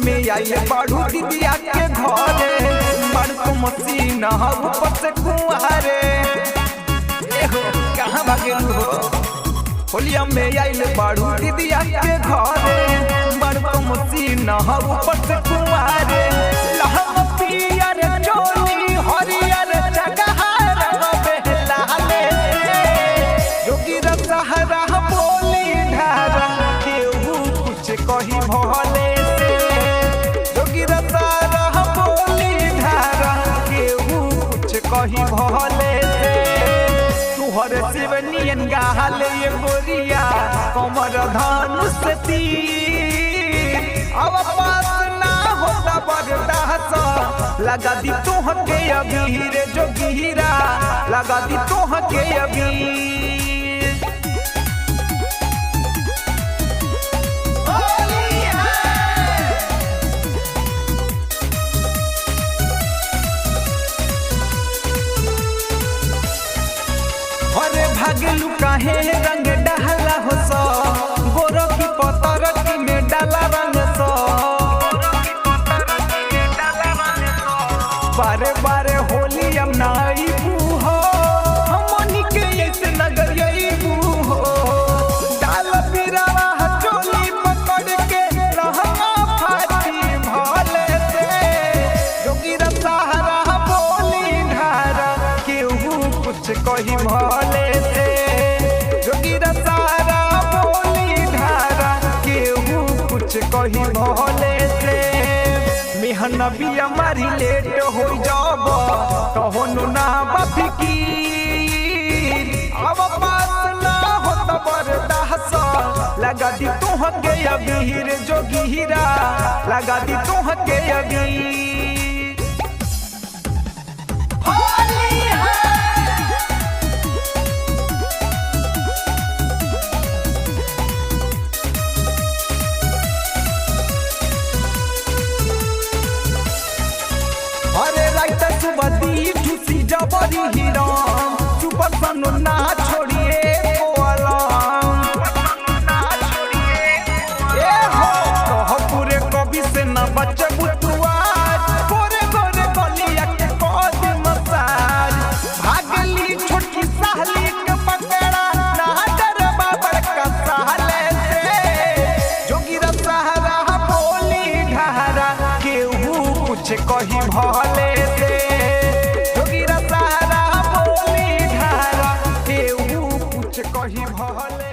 में आइले बाड़ू दीदिया के घरे बड़को मसीन ऊपर से कुआरे कहाँ भागेलू हो होलिया में आइले बाड़ू दीदिया के घरे बड़को मसीन ऊपर से कुआरे लहम पियर चोली हरियर जगह लाले जोगी रसहरा बोली ढारा केहू कुछ कही भले जोगी रसहरा बोली ढारा केहू कुछ कही भले तुहर शिवनियन गाले ये गोरिया कमर धनुष तीर अब पास ना होता बर्दाश्त लगा दी तुहके अबीर जोगीरा लगा दी तुहके अबीर अरे भागलू काहे रंग डहला हो सो गोरो की पतर की में डाला रंग सो बारे बारे होली हम नाई हो हमनी के ऐसे नगर यही हो डाल बिरावा चोली पकड़ के रहमा फाटी भले से जोगी रसहरा बोली ढारा केहू कुछ कही भले से जोगी रसहरा बोली ढारा केहू कुछ कही भले से मेहनबी हमारी लेट हो जाब कहनु ना बफकीर अब पास ना होता बर्दाश्त लगा दी तुहके अबीर जोगीरा लगा दी तुहके अबीर अरे राइट सुबह दी ठुसी जबरी हिराम सुपर सनो ना छोड़िए कोलम ए हो कह पूरे कवि से ना बचे बुतुआज गोरे गोरे गलिया के कद मसाज भागली छोटकी साहली के पकड़ा ना डर बाबर का साले से जोगी रसहरा बोली ढारा केहू कुछ कही भले से जोगी रसहरा बोली ढारा केहू कुछ कही भले।